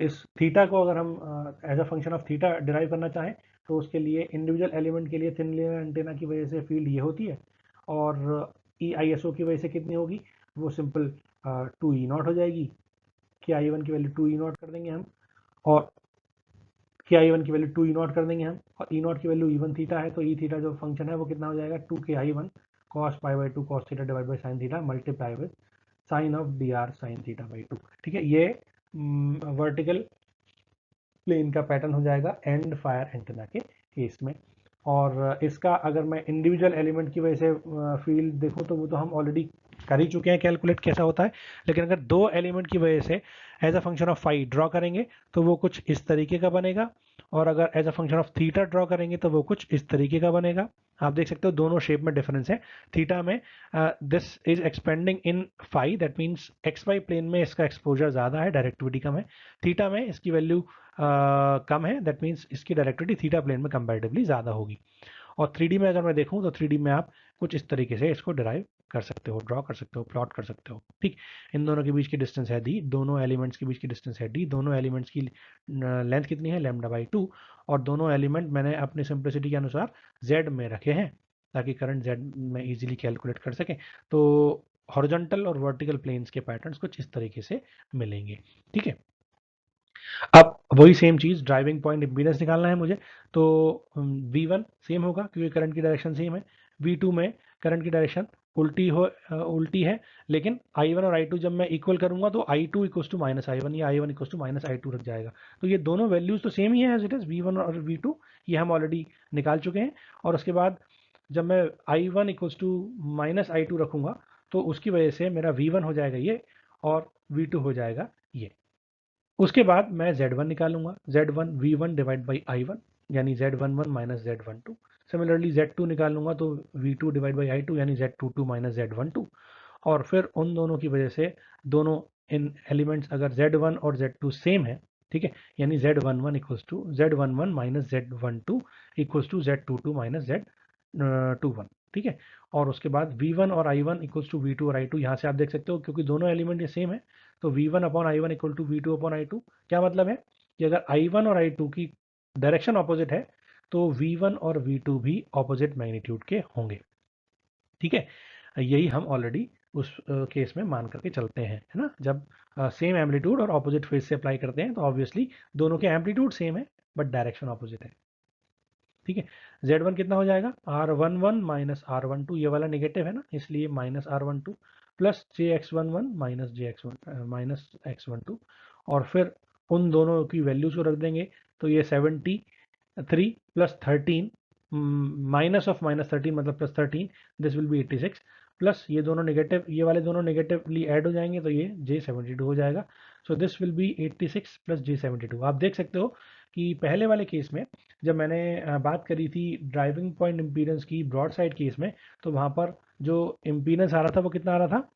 इस थीटा को अगर हम as a function of theta derive करना चाहें तो उसके लिए इंडिविजुअल एलिमेंट के लिए थिन लेयर एंटेना की वजह से फील्ड ये होती है, और EISO की वजह से कितनी होगी, वो सिंपल 2E0 हो जाएगी। के I1 की वैल्यू 2E0 कर देंगे हम, और के I1 की वैल्यू 2E0 कर देंगे हम, और E0 की वैल्यू E1 थीटा है, तो E थीटा जो फंक्शन है वो कितना हो जाएगा 2k_I1 cos pi by 2 cos theta divide by sine theta multiply with sine of D R sine theta by 2। ठीक है, ये वर्टिकल प्लेन का पैटर्न हो जाएगा एंड फायर एंटेना के केस में। और इसका अगर मैं इंडिविजुअल एलिमेंट की वजह से फील्ड देखूं तो वो तो हम ऑलरेडी कर ही चुके हैं कैलकुलेट कैसा होता है, लेकिन अगर दो एलिमेंट की वजह से as a function of phi draw करेंगे तो वो कुछ इस तरीके का बनेगा, और अगर as a function of theta draw करेंगे तो वो कुछ इस तरीके का बनेगा। आप देख सकते हो दोनों शेप में डिफरेंस है। थीटा में this is expanding in phi, that means X Y plane में इसका एक्सपोजर ज़्यादा है, डायरेक्टिविटी कम है। थीटा में इसकी वैल्यू कम है, दैट मीन्स इसकी डायरेक्टिविटी थीटा प्लेन में कंपैरेटिवली ज़्यादा होगी। और 3D में अगर मैं देखूं तो 3D में आप कुछ इस तरीके से इसको डिराइव कर सकते हो, ड्रॉ कर सकते हो, प्लॉट कर सकते हो। ठीक, इन दोनों के बीच की डिस्टेंस है डी, दोनों एलिमेंट्स के बीच की डिस्टेंस है डी, दोनों एलिमेंट्स की लेंथ कितनी है लैम्डा बाई 2, और दोनों एलिमेंट मैंने अपनी सिंप्लिसिटी के अनुसार जेड में रखे हैं ताकि करंट जेड में इजीली कैलकुलेट कर सकें। तो हॉरिजॉन्टल और वर्टिकल प्लेन्स के पैटर्न्स कुछ इस तरीके से मिलेंगे। ठीक है, अब वही सेम चीज ड्राइविंग पॉइंट इम्पीडेंस निकालना है मुझे, तो V1 सेम होगा क्योंकि करंट की डायरेक्शन सेम है। V2 में करंट की डायरेक्शन उल्टी है, लेकिन I1 और I2 जब मैं इक्वल करूंगा तो I2 equal to minus I1 या I1 equal to minus I2 रख जाएगा। तो ये दोनों वैल्यूज तो सेम ही है एज इट इज V1 और V2, ये हम ऑलरेडी निकाल चुके हैं। और उसके बाद जब मैं I1 equal to minus I2 रखूंगा तो उसकी वजह से मेरा V1 हो जाएगा ये, और V2 हो जाएगा ये। उसके बाद मैं Z1 निकालूंगा, Z1 V1 divide by I1 यानी Z11 minus Z12। Similarly Z2 निकालूंगा तो V2 डिवाइड बाई I2 यानी Z22 माइनस Z12। और फिर उन दोनों की वजह से दोनों इन एलिमेंट्स अगर Z1 और Z2 सेम है, ठीक है, यानी Z11 equals to Z11 minus Z12 equals to Z22 minus Z21। ठीक है, और उसके बाद V1 और I1 इक्वल्स टू V2 और I2, यहाँ से आप देख सकते हो क्योंकि दोनों एलिमेंट ये सेम है तो V1 upon I1 equal to V2 upon I2। क्या मतलब है कि अगर I1 और I2 की डायरेक्शन ऑपोजिट है तो V1 और V2 भी ऑपोजिट मैग्नीट्यूड के होंगे। ठीक है, यही हम ऑलरेडी उस केस में मान करके चलते हैं, है ना। जब सेम एम्पलीट्यूड और ऑपोजिट फेज से अप्लाई करते हैं तो ऑब्वियसली दोनों के एम्पलीट्यूड सेम है बट डायरेक्शन ऑपोजिट है, ठीक है। Z1 कितना हो जाएगा, R11 माइनस R12, ये वाला नेगेटिव है ना इसलिए minus R12 plus JX11 minus X12, और फिर उन दोनों की वैल्यूज को रख देंगे तो ये 73 प्लस 13 माइनस ऑफ माइनस 13 मतलब plus 13, this will B 86 plus ये दोनों नेगेटिव, ये वाले दोनों नेगेटिवली ऐड हो जाएंगे तो ये J72 हो जाएगा। सो this will B 86 plus J72। आप देख सकते हो कि पहले वाले केस में जब मैंने बात करी थी ड्राइविंग पॉइंट इम्पीडेंस की ब्रॉड साइड केस में, तो वहाँ पर जो इम्पीडेंस आ रहा था वो कितना आ रहा था,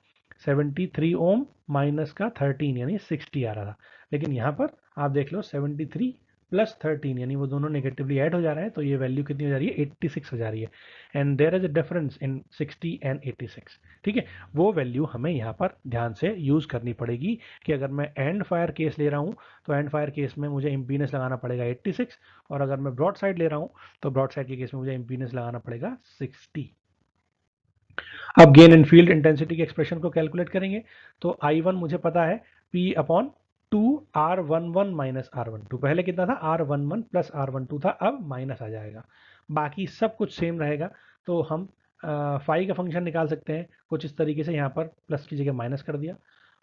73 ओम माइनस का 13 यानी 60 आ रहा था। लेकिन यहाँ पर आप देख लो 73 प्लस 13 यानी वो दोनों नेगेटिवली ऐड हो जा रहे हैं तो ये वैल्यू कितनी हो जा रही है, 86 हो जा रही है। And there is a difference in 60 and 86, ठीक है। वो वैल्यू हमें यहाँ पर ध्यान से यूज करनी पड़ेगी कि अगर मैं एंड फायर केस ले रहा हूँ तो एंड फायर केस में मुझे इम्पीडेंस लगाना पड़ेगा 86, और अगर मैं ब्रॉड साइड ले रहा हूँ तो ब्रॉड साइड के केस में मुझे इम्पीडेंस लगाना पड़ेगा 60। अब गेन इन फील्ड इंटेंसिटी के एक्सप्रेशन को कैलकुलेट करेंगे तो I1 मुझे पता है P upon 2R11 minus R12, पहले कितना था R11 प्लस R12 था, अब माइनस आ जाएगा, बाकी सब कुछ सेम रहेगा। तो हम फाई का फंक्शन निकाल सकते हैं कुछ इस तरीके से, यहाँ पर प्लस की जगह माइनस कर दिया,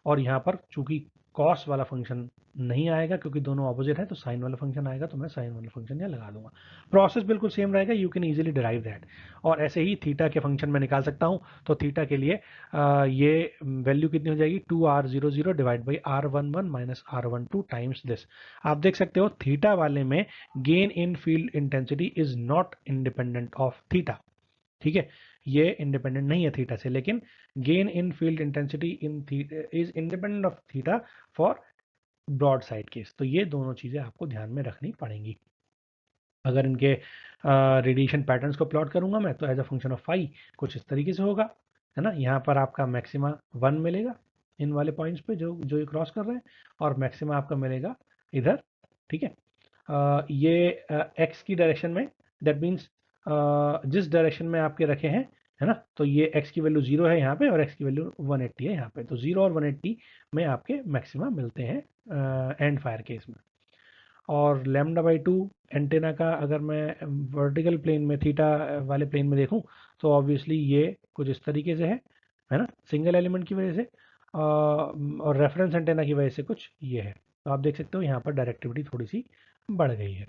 और यहाँ पर चूंकि कॉस वाला फंक्शन नहीं आएगा क्योंकि दोनों ऑपोजिट है तो साइन वाला फंक्शन आएगा, तो मैं साइन वाला फंक्शन यहाँ लगा दूंगा। प्रोसेस बिल्कुल सेम रहेगा, you can easily derive that. और ऐसे ही थीटा के फंक्शन में निकाल सकता हूँ, तो थीटा के लिए ये वैल्यू कितनी हो जाएगी, 2R00 divide by R11 minus R12 times this. आप देख सकते हो थीटा वाले में gain in field intensity is not independent of theta, ठीक है, ये इंडिपेंडेंट नहीं है थीटा से, लेकिन gain in field intensity in is independent of theta for broadside case. तो ये दोनों चीजें आपको ध्यान में रखनी पड़ेंगी। अगर इनके रेडिएशन पैटर्न्स को प्लॉट करूंगा मैं तो as a function of phi कुछ इस तरीके से होगा, है ना। यहाँ पर आपका मैक्सिमा 1 मिलेगा इन वाले पॉइंट्स पे जो जो ये क्रॉस कर रहे हैं, और मैक्सिमा आपका मिलेगा इधर, ठीक है। ये एक्स की डायरेक्शन में, दैट मीन्स जिस डायरेक्शन में आपके रखे हैं, है ना, तो ये x की वैल्यू 0 है यहाँ पे और x की वैल्यू 180 है यहाँ पे, तो 0 और 180 में आपके मैक्सिमा मिलते हैं एंड फायर केस में। और λ/2 एंटेना का अगर मैं वर्टिकल प्लेन में थीटा वाले प्लेन में देखूं तो ऑब्वियसली ये कुछ इस तरीके से है ना, सिंगल एलिमेंट की वजह से, और रेफरेंस एंटेना की वजह से कुछ ये है। तो आप देख सकते हो यहाँ पर डायरेक्टिविटी थोड़ी सी बढ़ गई है।